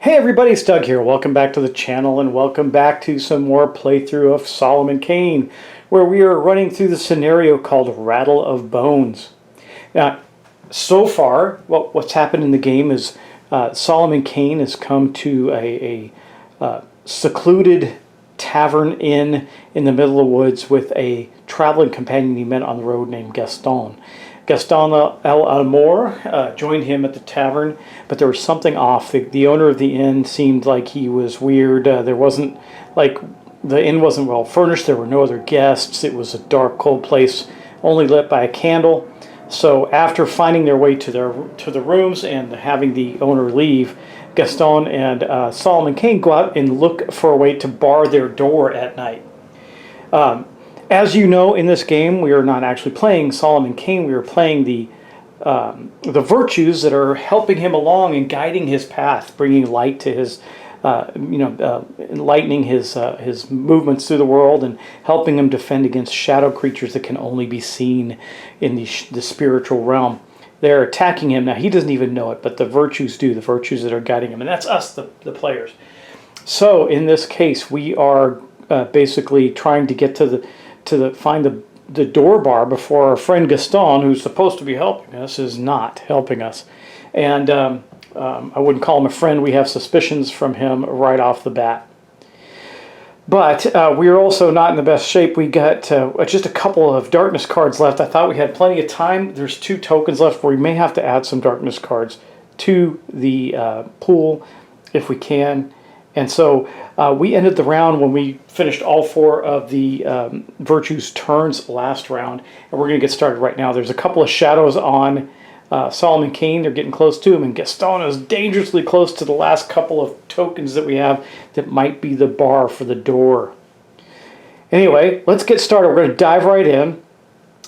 Hey everybody, it's Doug here. Welcome back to the channel and welcome back to some more playthrough of Solomon Kane, where we are running through the scenario called Rattle of Bones. Now, so far, what's happened in the game is Solomon Kane has come to a secluded tavern inn in the middle of the woods with a traveling companion he met on the road named Gaston. Gaston El Almor joined him at the tavern, but there was something off. The owner of the inn seemed like he was weird. There wasn't, like, the inn wasn't well furnished. There were no other guests. It was a dark, cold place, only lit by a candle. So after finding their way to the rooms and having the owner leave, Gaston and Solomon Kane go out and look for a way to bar their door at night. As you know, in this game, we are not actually playing Solomon Kane. We are playing the virtues that are helping him along and guiding his path, bringing light to his, enlightening his movements through the world and helping him defend against shadow creatures that can only be seen in the spiritual realm. They're attacking him. Now, he doesn't even know it, but the virtues do, the virtues that are guiding him. And that's us, the players. So, in this case, we are basically trying to get find the door bar before our friend Gaston, who's supposed to be helping us, is not helping us. And I wouldn't call him a friend. We have suspicions from him right off the bat. But we're also not in the best shape. We got just a couple of darkness cards left. I thought we had plenty of time. There's 2 tokens left where we may have to add some darkness cards to the pool if we can. And so we ended the round when we finished all 4 of the Virtues turns last round. And we're going to get started right now. There's a couple of shadows on Solomon Kane. They're getting close to him. And Gaston is dangerously close to the last couple of tokens that we have that might be the bar for the door. Anyway, let's get started. We're going to dive right in.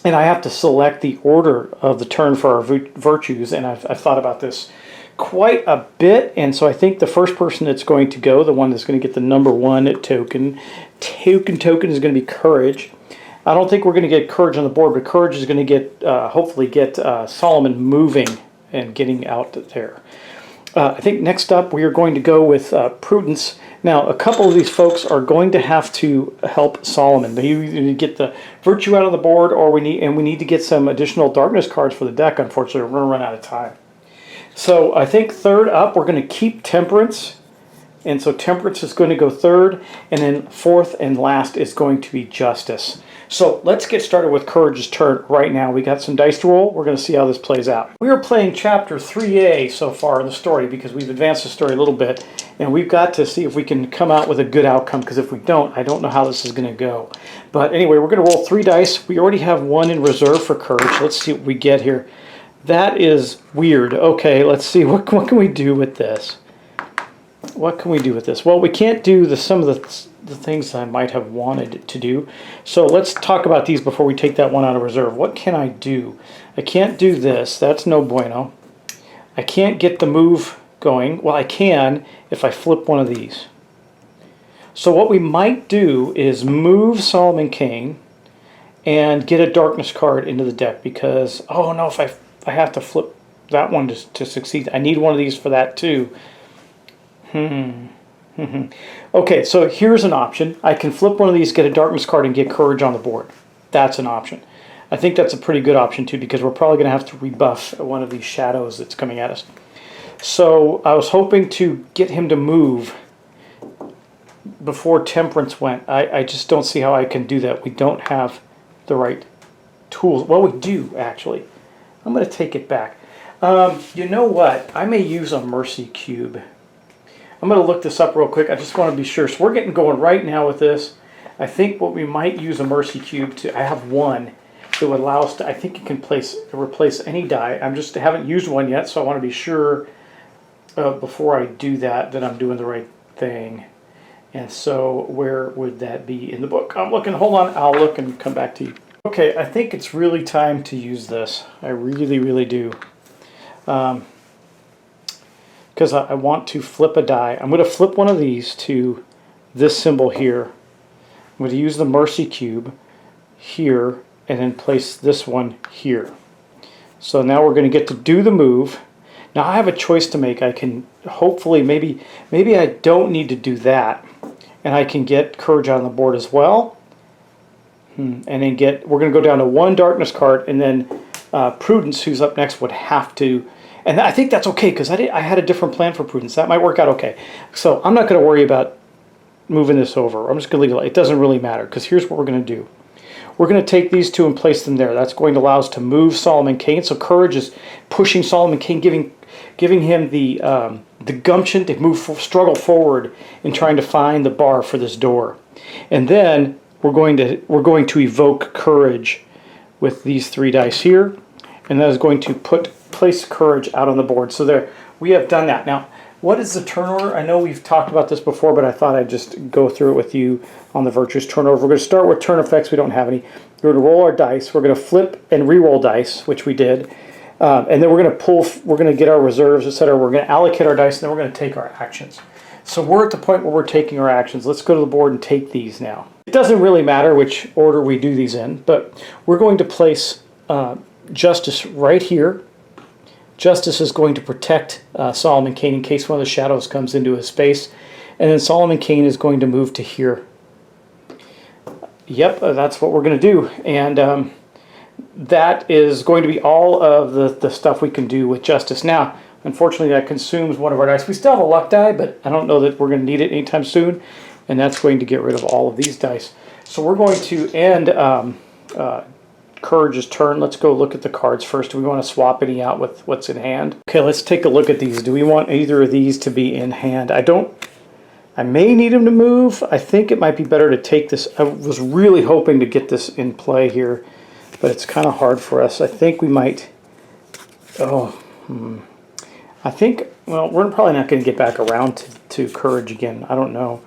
And I have to select the order of the turn for our Virtues. And I've thought about this quite a bit, and so I think the first person that's going to go, the one that's going to get the number 1 token is going to be Courage. I don't think we're going to get Courage on the board, but Courage is going to get, hopefully get Solomon moving and getting out there. I think next up we are going to go with Prudence. Now, a couple of these folks are going to have to help Solomon. They either need to get the Virtue out of the board, or we need to get some additional darkness cards for the deck. Unfortunately, we're going to run out of time. So I think third up, we're going to keep Temperance. And so Temperance is going to go third. And then fourth and last is going to be Justice. So let's get started with Courage's turn right now. We got some dice to roll. We're going to see how this plays out. We are playing Chapter 3A so far in the story because we've advanced the story a little bit. And we've got to see if we can come out with a good outcome, because if we don't, I don't know how this is going to go. But anyway, we're going to roll 3 dice. We already have 1 in reserve for Courage. Let's see what we get here. That is weird. Okay, let's see. What can we do with this? What can we do with this? Well, we can't do some of the things I might have wanted to do. So let's talk about these before we take that one out of reserve. What can I do? I can't do this. That's no bueno. I can't get the move going. Well, I can if I flip one of these. So what we might do is move Solomon Kane and get a darkness card into the deck, because, oh no, if I have to flip that one to succeed. I need one of these for that too. Okay, so here's an option. I can flip one of these, get a darkness card, and get courage on the board. That's an option. I think that's a pretty good option too, because we're probably going to have to rebuff one of these shadows that's coming at us. So I was hoping to get him to move before Temperance went. I just don't see how I can do that. We don't have the right tools. Well, we do, actually. I'm going to take it back. You know what? I may use a Mercy Cube. I'm going to look this up real quick. I just want to be sure. So we're getting going right now with this. I think what we might use a Mercy Cube to, I have one that would allow us to, I think it can replace any die. I haven't used one yet, so I want to be sure before I do that I'm doing the right thing. And so where would that be in the book? I'm looking, hold on, I'll look and come back to you. Okay, I think it's really time to use this. I really, really do. Because I want to flip a die. I'm going to flip one of these to this symbol here. I'm going to use the Mercy Cube here and then place this one here. So now we're going to get to do the move. Now I have a choice to make. I can hopefully, maybe I don't need to do that. And I can get courage on the board as well. And then we're going to go down to one darkness card, and then Prudence, who's up next, would have to. And I think that's okay, because I had a different plan for Prudence. That might work out okay. So I'm not going to worry about moving this over. I'm just going to leave it. It doesn't really matter, because here's what we're going to do. We're going to take these two and place them there. That's going to allow us to move Solomon Kane. So courage is pushing Solomon Kane, giving him the gumption to struggle forward in trying to find the bar for this door. And then we're going to evoke courage with these 3 dice here, and that is going to place courage out on the board. So there, we have done that. Now, what is the turn order? I know we've talked about this before, but I thought I'd just go through it with you on the virtuous turn order. We're going to start with turn effects. We don't have any. We're going to roll our dice. We're going to flip and re-roll dice, which we did. And then we're going to get our reserves, etc. We're going to allocate our dice, and then we're going to take our actions. So we're at the point where we're taking our actions. Let's go to the board and take these now. It doesn't really matter which order we do these in, but we're going to place Justice right here. Justice is going to protect Solomon Kane in case one of the shadows comes into his space. And then Solomon Kane is going to move to here. Yep, that's what we're going to do. And that is going to be all of the stuff we can do with Justice. Now, unfortunately, that consumes one of our dice. We still have a luck die, but I don't know that we're going to need it anytime soon. And that's going to get rid of all of these dice. So we're going to end Courage's turn. Let's go look at the cards first. Do we want to swap any out with what's in hand? Okay, let's take a look at these. Do we want either of these to be in hand? I may need them to move. I think it might be better to take this. I was really hoping to get this in play here, but it's kind of hard for us. I think we might. I think, well, we're probably not going to get back around to Courage again. I don't know.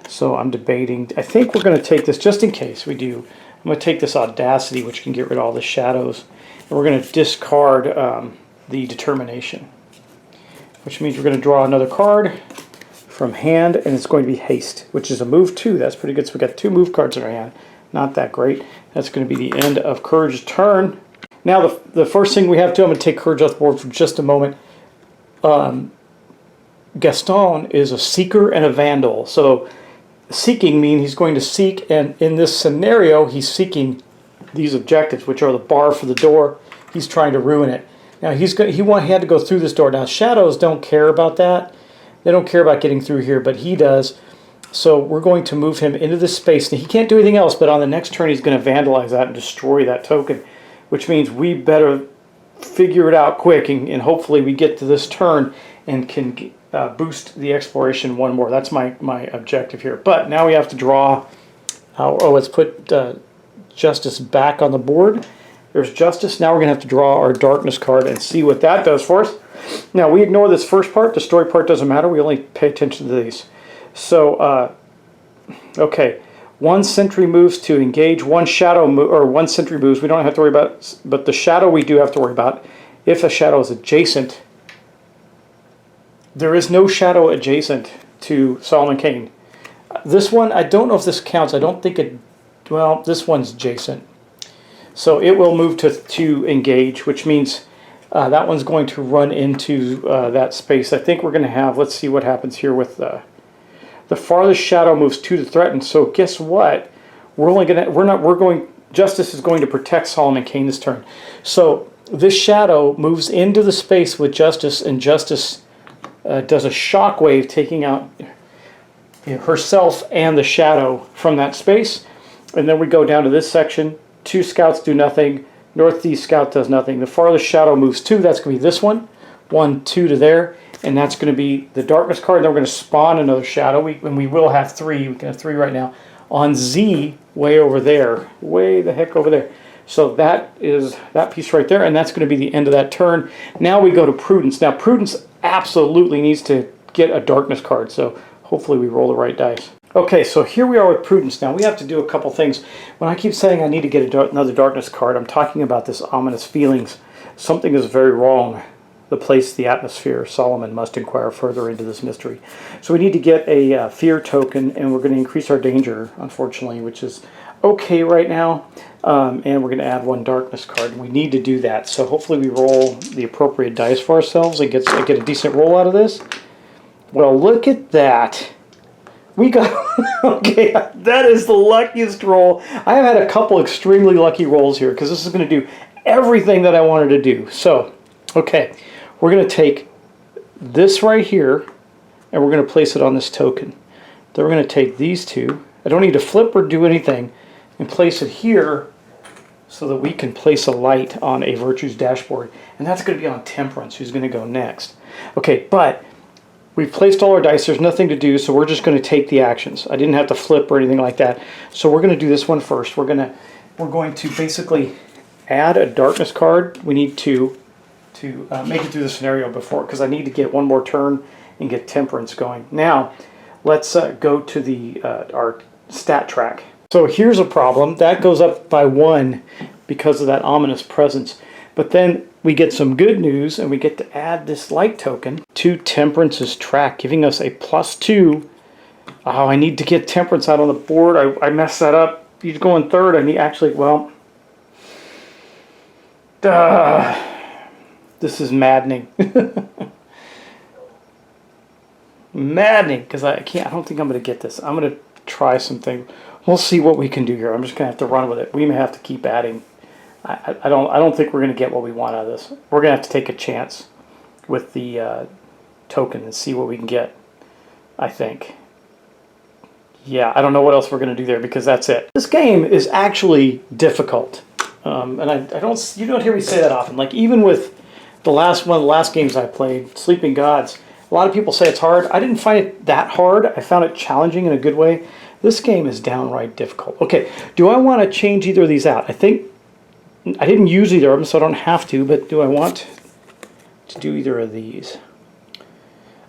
So I'm debating. I think we're going to take this just in case we do. I'm going to take this Audacity, which can get rid of all the shadows. And we're going to discard the Determination, which means we're going to draw another card from hand, and it's going to be Haste, which is a move 2. That's pretty good. So we've got 2 move cards in our hand. Not that great. That's going to be the end of Courage's turn. Now the first thing we have to, I'm going to take Courage off the board for just a moment. Gaston is a Seeker and a Vandal. So seeking means he's going to seek, and in this scenario, he's seeking these objectives, which are the bar for the door. He's trying to ruin it. Now he had to go through this door. Now shadows don't care about that. They don't care about getting through here, but he does. So we're going to move him into this space. Now, he can't do anything else, but on the next turn, he's going to vandalize that and destroy that token, which means we better figure it out quick, and hopefully we get to this turn and can boost the exploration one more. That's my objective here. But now we have to draw. Let's put Justice back on the board. There's Justice. Now we're going to have to draw our Darkness card and see what that does for us. Now we ignore this first part. The story part doesn't matter. We only pay attention to these. So, okay. 1 sentry moves to engage. 1 shadow or 1 sentry moves. We don't have to worry about, but the shadow we do have to worry about. If a shadow is adjacent, there is no shadow adjacent to Solomon Kane. This one, I don't know if this counts. I don't think it. Well, this one's adjacent, so it will move to engage, which means that one's going to run into that space. I think we're going to have. Let's see what happens here with The farthest shadow moves 2 to threaten. So guess what? Justice is going to protect Solomon Kane this turn. So this shadow moves into the space with Justice, and Justice does a shockwave, taking out herself and the shadow from that space. And then we go down to this section. 2 scouts do nothing. Northeast scout does nothing. The farthest shadow moves 2. That's going to be this one. 1, 2 to there. And that's going to be the darkness card. Then we're going to spawn another shadow. And we will have 3. We can have 3 right now. On Z, way over there. Way the heck over there. So that is that piece right there. And that's going to be the end of that turn. Now we go to Prudence. Now Prudence absolutely needs to get a darkness card. So hopefully we roll the right dice. Okay, so here we are with Prudence. Now we have to do a couple things. When I keep saying I need to get another darkness card, I'm talking about this ominous feelings. Something is very wrong. The place, the atmosphere. Solomon must inquire further into this mystery. So we need to get a fear token, and we're going to increase our danger, unfortunately, which is okay right now. And we're going to add 1 darkness card. We need to do that. So hopefully we roll the appropriate dice for ourselves and get a decent roll out of this. Well, look at that. We got, okay, that is the luckiest roll. I have had a couple extremely lucky rolls here because this is going to do everything that I wanted to do. So, okay, we're going to take this right here and we're going to place it on this token. Then we're going to take these 2. I don't need to flip or do anything, and place it here so that we can place a light on a Virtues dashboard. And that's going to be on Temperance, who's going to go next. Okay, but we've placed all our dice. There's nothing to do, so we're just going to take the actions. I didn't have to flip or anything like that. So we're going to do this one first. We're going to basically add a darkness card. We need to make it through the scenario before, because I need to get 1 more turn and get Temperance going. Now, let's go to our stat track. So here's a problem. That goes up by 1 because of that ominous presence. But then we get some good news, and we get to add this light token to Temperance's track, giving us a +2. Oh, I need to get Temperance out on the board. I messed that up. He's going 3rd. I need actually, well, this is maddening. Maddening, because I don't think I'm going to get this. I'm going to try something. We'll see what we can do here. I'm just going to have to run with it. We may have to keep adding. I don't think we're going to get what we want out of this. We're going to have to take a chance with the token and see what we can get, I think. Yeah, I don't know what else we're going to do there, because that's it. This game is actually difficult. And you don't hear me say that often. Like, even with one of the last games I played, Sleeping Gods, a lot of people say it's hard. I didn't find it that hard. I found it challenging in a good way. This game is downright difficult. Okay, do I want to change either of these out? I think I didn't use either of them, so I don't have to, but do I want to do either of these?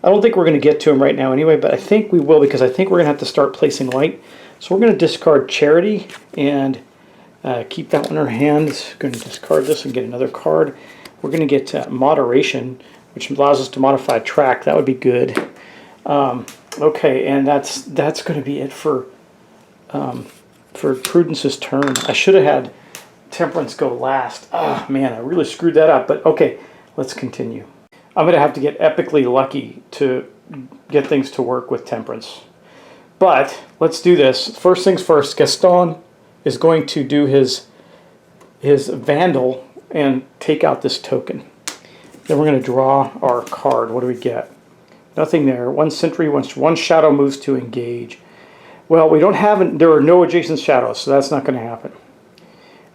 I don't think we're going to get to them right now anyway, but I think we will, because I think we're going to have to start placing light. So we're going to discard Charity and keep that one in our hands. Going to discard this and get another card. We're going to get Moderation, which allows us to modify track. That would be good. Okay, and that's going to be it for Prudence's turn. I should have had Temperance go last. Oh man, I really screwed that up. But okay, let's continue. I'm going to have to get epically lucky to get things to work with Temperance. But let's do this. First things first, Gaston is going to do his Vandal and take out this token. Then we're going to draw our card. What do we get? Nothing there. 1 sentry, one shadow moves to engage. Well, there are no adjacent shadows, so that's not going to happen.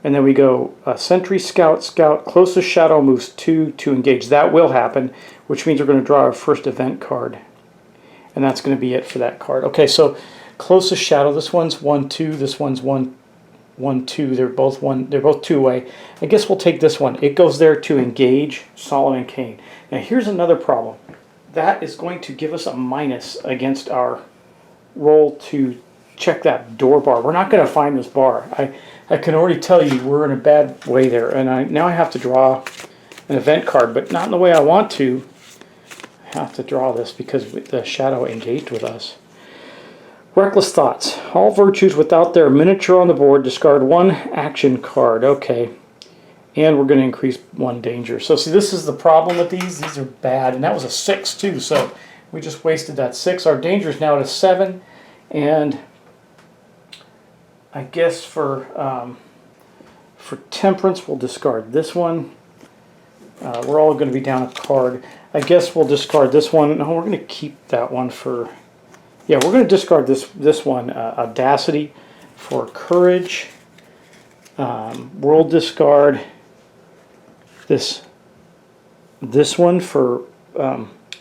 And then we go sentry, scout, closest shadow moves 2 to engage. That will happen, which means we're going to draw our first event card. And that's going to be it for that card. Okay, so closest shadow, this one's 1, 2, this one's 1, 1, 2. They're both 2 away. I guess we'll take this one. It goes there to engage Solomon Kane. Now here's another problem. That is going to give us a minus against our roll to check that door bar. We're not going to find this bar. I can already tell you we're in a bad way there. And now I have to draw an event card, but not in the way I want to. I have to draw this because the shadow engaged with us. Reckless Thoughts. All virtues without their miniature on the board, discard 1 action card. Okay. And we're going to increase 1 danger. So see, this is the problem with these. These are bad. And that was a 6 too. So We just wasted that 6. Our danger is now at a 7. And I guess for Temperance, we'll discard this one. We're all going to be down a card. I guess we'll discard this one. No, we're going to keep that one for... Yeah, we're going to discard this one, Audacity, for Courage. We'll discard this one for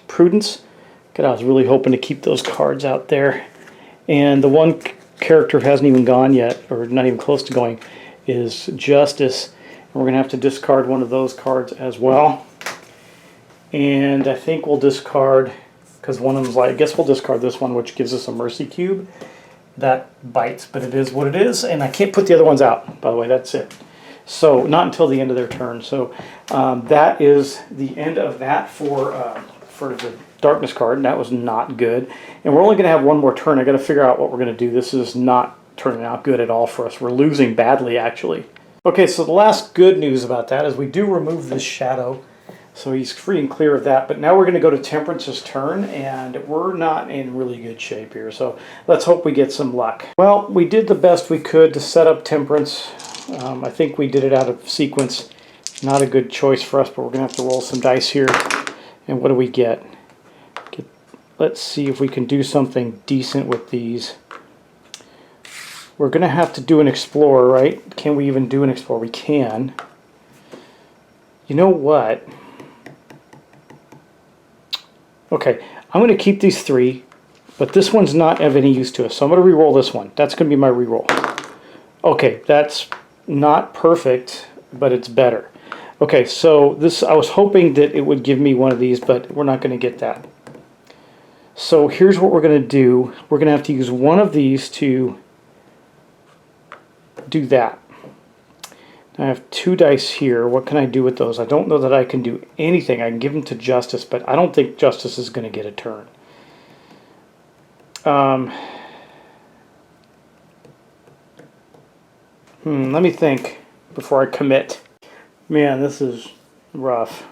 Prudence. God, I was really hoping to keep those cards out there. And the one character who hasn't even gone yet, or not even close to going, is Justice. And we're going to have to discard one of those cards as well. And I think we'll discard, because one of them's like, I guess we'll discard this one, which gives us a Mercy Cube. That bites, but it is what it is. And I can't put the other ones out, by the way, that's it. So, not until the end of their turn. So, that is the end of that for the Darkness card, and that was not good. And we're only going to have one more turn. I got to figure out what we're going to do. This is not turning out good at all for us. We're losing badly, actually. Okay, so the last good news about that is we do remove this shadow, so he's free and clear of that. But now we're going to go to Temperance's turn, and we're not in really good shape here. So let's hope we get some luck. Well, we did the best we could to set up Temperance. I think we did it out of sequence. Not a good choice for us, but we're going to have to roll some dice here. And what do we get? Let's see if we can do something decent with these. We're going to have to do an Explorer, right? Can we even do an Explorer? We can. You know what? Okay, I'm going to keep these 3, but this one's not of any use to us. So I'm going to re-roll this one. That's going to be my re-roll. Okay, that's not perfect, but it's better. Okay, so this, I was hoping that it would give me one of these, but we're not going to get that. So here's what we're going to do. We're going to have to use one of these to do that. I have 2 dice here. What can I do with those? I don't know that I can do anything. I can give them to Justice, but I don't think Justice is going to get a turn. Let me think before I commit. Man, this is rough.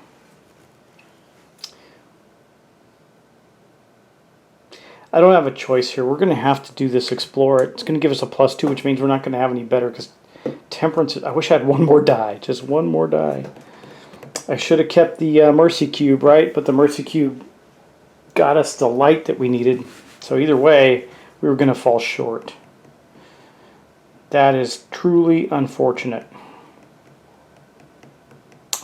I don't have a choice here. We're going to have to do this Explorer. It's going to give us a +2, which means we're not going to have any better, because Temperance, I wish I had one more die. Just one more die. I should have kept the Mercy Cube, right? But the Mercy Cube got us the light that we needed. So either way, we were going to fall short. That is truly unfortunate.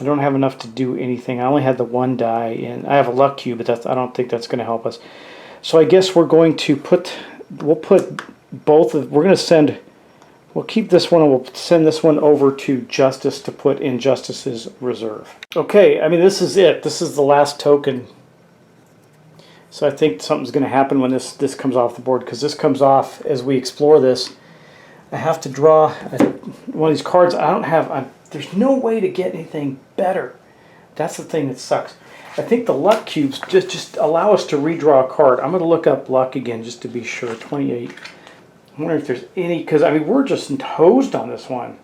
I don't have enough to do anything. I only had the 1 die, and I have a Luck Cube, but I don't think that's going to help us. So I guess we're going to we'll put both of, we're going to send, we'll keep this one and we'll send this one over to Justice to put in Justice's reserve. Okay, I mean, this is it. This is the last token. So I think something's going to happen when this comes off the board, because this comes off as we explore this. I have to draw one of these cards. I don't have, there's no way to get anything better. That's the thing that sucks. I think the Luck Cubes just allow us to redraw a card. I'm going to look up Luck again just to be sure. 28. I wonder if there's any, because I mean, we're just hosed on this one.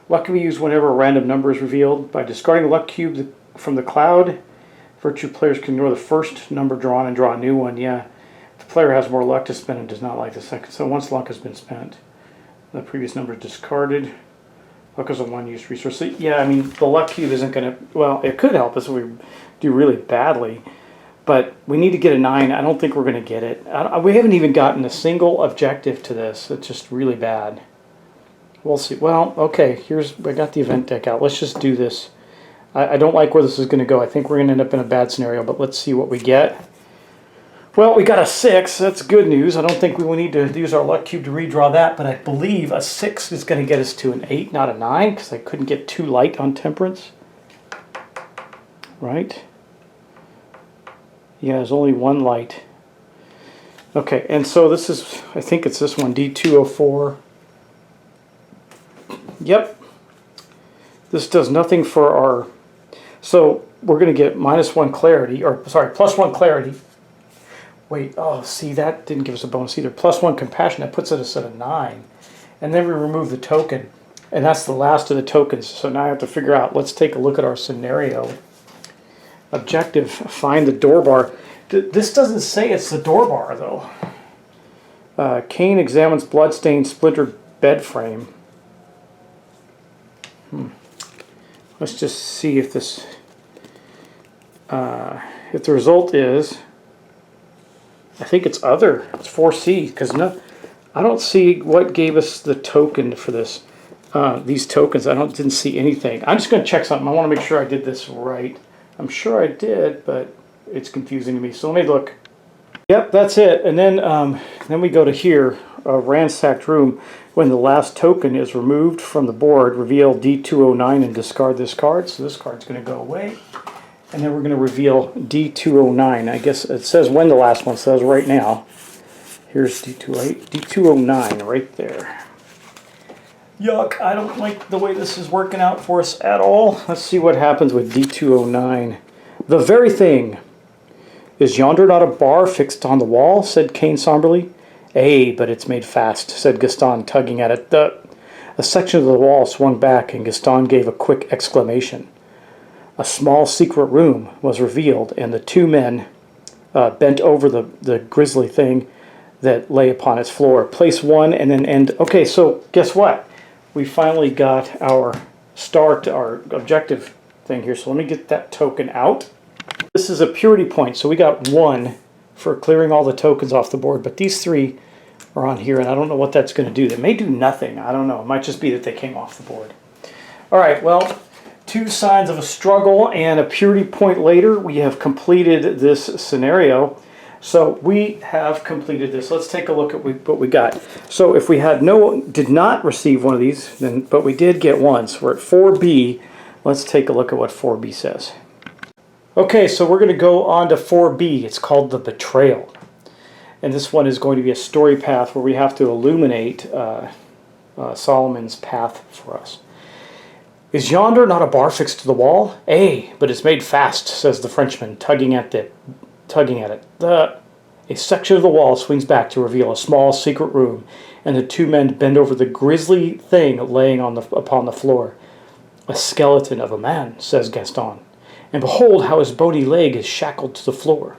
Luck can be used whenever a random number is revealed. By discarding the Luck Cube from the cloud, Virtue players can ignore the first number drawn and draw a new one. Yeah, the player has more luck to spend and does not like the second. So once luck has been spent, the previous number is discarded. Luck is a one-use resource. So, yeah, I mean, the Luck Cube isn't going to... Well, it could help us if we do really badly. But we need to get a 9. I don't think we're going to get it. We haven't even gotten a single objective to this. It's just really bad. We'll see. Well, okay, I got the event deck out. Let's just do this. I don't like where this is going to go. I think we're going to end up in a bad scenario, but let's see what we get. Well, we got a 6. That's good news. I don't think we will need to use our Luck Cube to redraw that, but I believe a 6 is going to get us to an 8, not a 9, because I couldn't get 2 light on Temperance. Right? Yeah, there's only 1 light. Okay, and so this is, I think it's this one, D204. Yep. This does nothing for our... So we're going to get -1 clarity, or sorry, +1 clarity. Wait, oh, see, that didn't give us a bonus either. +1 compassion, that puts us at a 9. And then we remove the token. And that's the last of the tokens. So now I have to figure out, let's take a look at our scenario. Objective, find the door bar. This doesn't say it's the door bar, though. Kane examines bloodstained, splintered bed frame. Let's just see if this... if the result is... I think it's other. It's 4C, because no, I don't see what gave us the token for this. These tokens, didn't see anything. I'm just going to check something. I want to make sure I did this right. I'm sure I did, but it's confusing to me. So let me look. Yep, that's it. And then we go to here, a ransacked room. When the last token is removed from the board, reveal D209 and discard this card. So this card's going to go away. And then we're going to reveal D209. I guess it says when the last one says right now. Here's D209 right there. Yuck, I don't like the way this is working out for us at all. Let's see what happens with D209. The very thing. Is yonder not a bar fixed on the wall? Said Kane somberly. Ay, but it's made fast, said Gaston, tugging at it. A section of the wall swung back, and Gaston gave a quick exclamation. A small secret room was revealed, and the two men bent over the grisly thing that lay upon its floor. Place one and then end. Okay, so guess what? We finally got our objective thing here. So let me get that token out. This is a purity point, so we got 1 for clearing all the tokens off the board, but these 3 are on here, and I don't know what that's going to do. They may do nothing. I don't know. It might just be that they came off the board. All right, well, 2 signs of a struggle and a purity point later, we have completed this scenario. So we have completed this. Let's take a look at what we got. So if we did not receive one of these, but we did get one, so we're at 4B. Let's take a look at what 4B says. Okay, so we're going to go on to 4B. It's called the Betrayal. And this one is going to be a story path where we have to illuminate Solomon's path for us. Is yonder not a bar fixed to the wall? Ay, but it's made fast, says the Frenchman, tugging at it. A section of the wall swings back to reveal a small secret room, and the two men bend over the grisly thing laying upon the floor. A skeleton of a man, says Gaston, and behold how his bony leg is shackled to the floor.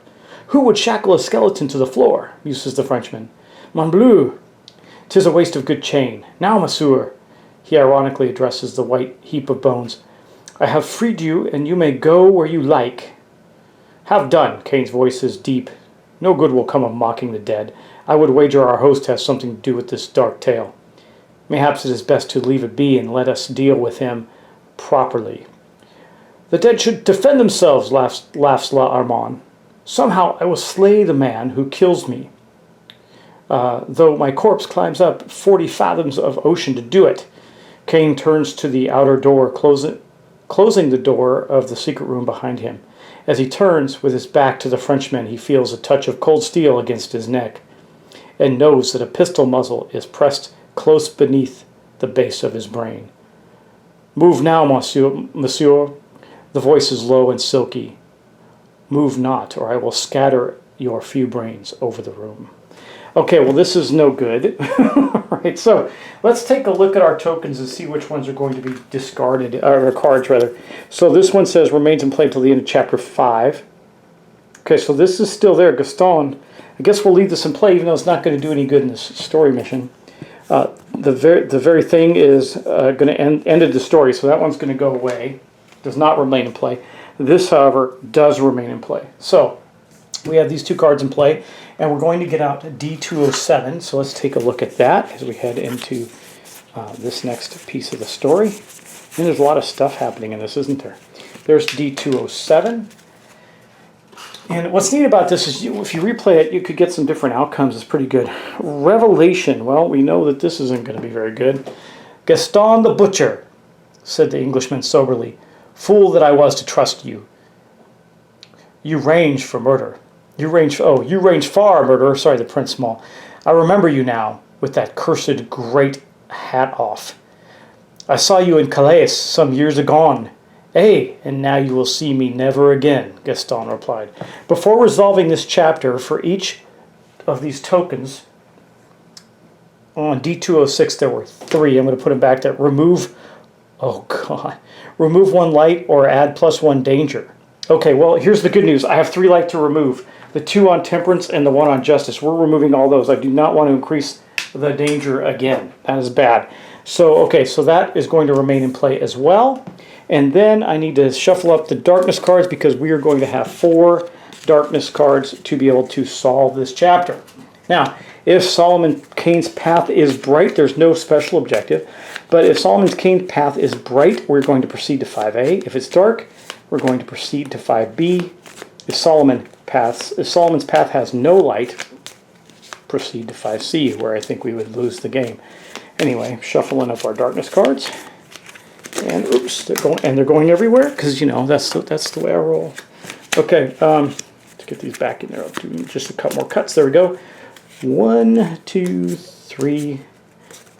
Who would shackle a skeleton to the floor? muses the Frenchman. Mon bleu, 'tis a waste of good chain. Now, monsieur, he ironically addresses the white heap of bones, I have freed you, and you may go where you like. Have done, Kane's voice is deep. No good will come of mocking the dead. I would wager our host has something to do with this dark tale. Mayhaps it is best to leave it be and let us deal with him properly. The dead should defend themselves, laughs La Armand. Somehow I will slay the man who kills me, though my corpse climbs up 40 fathoms of ocean to do it. Kane turns to the outer door, closing the door of the secret room behind him. As he turns, with his back to the Frenchman, he feels a touch of cold steel against his neck, and knows that a pistol muzzle is pressed close beneath the base of his brain. Move now, monsieur. The voice is low and silky. Move not, or I will scatter your few brains over the room. Okay, well, this is no good. All right, so let's take a look at our tokens and see which ones are going to be discarded, or cards rather. So this one says remains in play until the end of chapter 5. Okay, so this is still there. Gaston, I guess we'll leave this in play, even though it's not going to do any good in this story mission. The very thing is going to ended the story, so that one's going to go away. Does not remain in play. This, however, does remain in play. So we have these 2 cards in play, and we're going to get out D207. So let's take a look at that as we head into this next piece of the story. And there's a lot of stuff happening in this, isn't there? There's D207. And what's neat about this is if you replay it, you could get some different outcomes. It's pretty good. Revelation. Well, we know that this isn't going to be very good. Gaston the Butcher, said the Englishman soberly. Fool that I was to trust you. You range for murder. You range far, murderer. Sorry, the Prince Small. I remember you now, with that cursed great hat off. I saw you in Calais some years agone. Ay, and now you will see me never again, Gaston replied. Before resolving this chapter, for each of these tokens, on D206 there were 3. I'm going to put them back there. Remove 1 light or add +1 danger. Okay, well, here's the good news. I have 3 light to remove. the 2 on Temperance and the 1 on Justice. We're removing all those. I do not want to increase the danger again. That is bad. So, okay, so that is going to remain in play as well. And then I need to shuffle up the darkness cards because we are going to have 4 darkness cards to be able to solve this chapter. Now, if Solomon Kane's path is bright, there's no special objective. But if Solomon Kane's path is bright, we're going to proceed to 5A. If it's dark, we're going to proceed to 5B. If Solomon's path has no light, proceed to 5C, where I think we would lose the game. Anyway, shuffling up our darkness cards. And oops, they're going everywhere because that's the way I roll. Okay, let's get these back in there. I'll do just a couple more cuts. There we go. 1, 2, 3.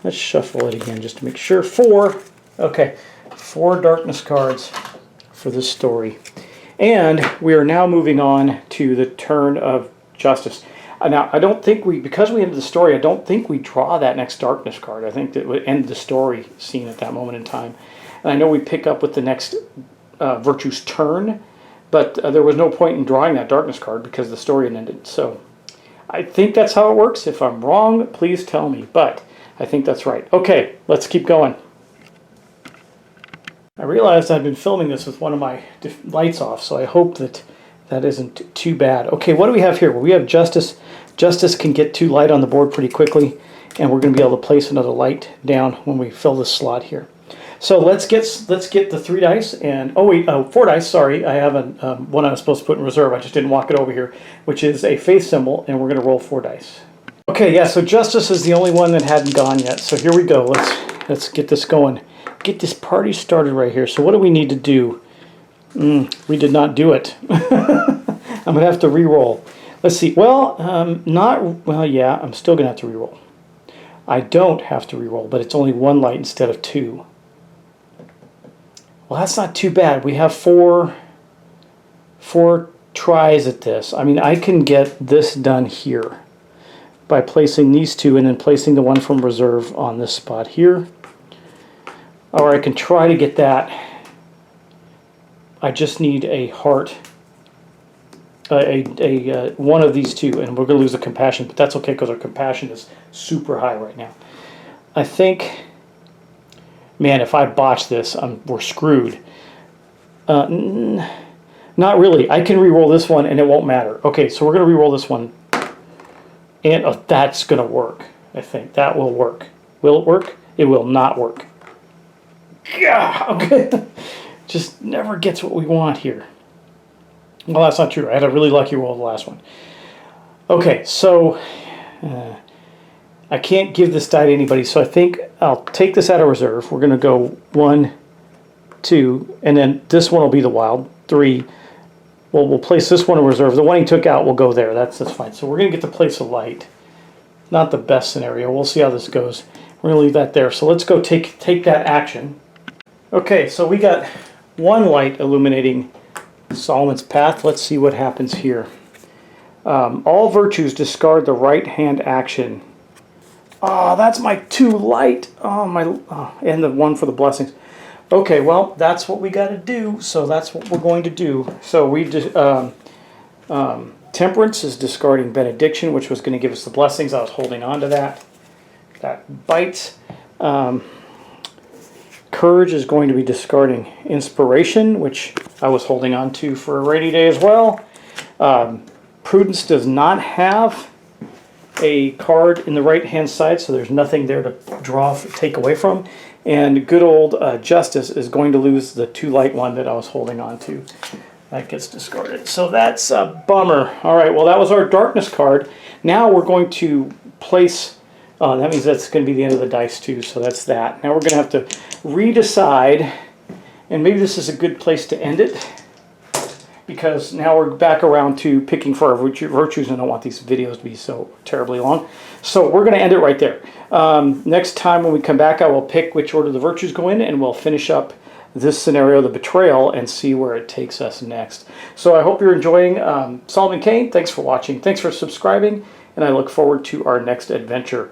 Let's shuffle it again just to make sure. 4. Okay, 4 darkness cards for this story. And we are now moving on to the turn of Justice. Now, I don't think because we ended the story, I don't think we draw that next darkness card. I think that would end the story scene at that moment in time. And I know we pick up with the next Virtue's turn, but there was no point in drawing that darkness card because the story had ended. So I think that's how it works. If I'm wrong, please tell me. But I think that's right. Okay, let's keep going. I realized I've been filming this with one of my lights off, so I hope that that isn't too bad. Okay, what do we have here? Well, we have Justice. Justice can get 2 light on the board pretty quickly, and we're going to be able to place another light down when we fill this slot here. So let's get the 3 dice and 4 dice. Sorry, I have one I was supposed to put in reserve. I just didn't walk it over here, which is a faith symbol, and we're going to roll 4 dice. Okay, yeah. So Justice is the only one that hadn't gone yet. So here we go. Let's get this going. Get this party started right here. So what do we need to do? We did not do it. I'm gonna have to re-roll. Let's see. Well, yeah. I'm still gonna have to re-roll. I don't have to re-roll, but it's only 1 light instead of 2. Well, that's not too bad. We have 4 tries at this. I mean, I can get this done here by placing these 2 and then placing the 1 from reserve on this spot here. Or I can try to get that. I just need a heart, one of these 2, and we're going to lose the compassion, but that's okay because our compassion is super high right now. I think, man, if I botch this, we're screwed. Not really. I can re-roll this one and it won't matter. Okay, so we're going to re-roll this one, and that's going to work. I think that will work. Will it work? It will not work. Yeah, okay. Just never gets what we want here. Well, that's not true. I had a really lucky roll the last one. Okay, so I can't give this die to anybody, so I think I'll take this out of reserve. We're going to go 1, 2, and then this one will be the wild. 3. Well, we'll place this one in reserve. The one he took out will go there. That's fine. So we're going to get to place a light. Not the best scenario. We'll see how this goes. We're going to leave that there. So let's go take that action. Okay, so we got 1 light illuminating Solomon's path. Let's see what happens here. All virtues discard the right hand action. Oh, that's my 2 light. And the 1 for the blessings. Okay, well, that's what we got to do. So that's what we're going to do. So we Temperance is discarding benediction, which was going to give us the blessings. I was holding on to that. That bites. Courage is going to be discarding inspiration, which I was holding on to for a rainy day as well. Prudence does not have a card in the right hand side, so there's nothing there to take away from. And good old Justice is going to lose the 2 light one that I was holding on to. That gets discarded. So that's a bummer. All right, well, that was our darkness card. Now we're going to place... that means that's going to be the end of the dice too, so that's that. Now we're going to have to redecide, and maybe this is a good place to end it, because now we're back around to picking for our virtues, and I don't want these videos to be so terribly long. So we're going to end it right there. Next time when we come back, I will pick which order the virtues go in, and we'll finish up this scenario, the Betrayal, and see where it takes us next. So I hope you're enjoying Solomon Kane. Thanks for watching. Thanks for subscribing, and I look forward to our next adventure.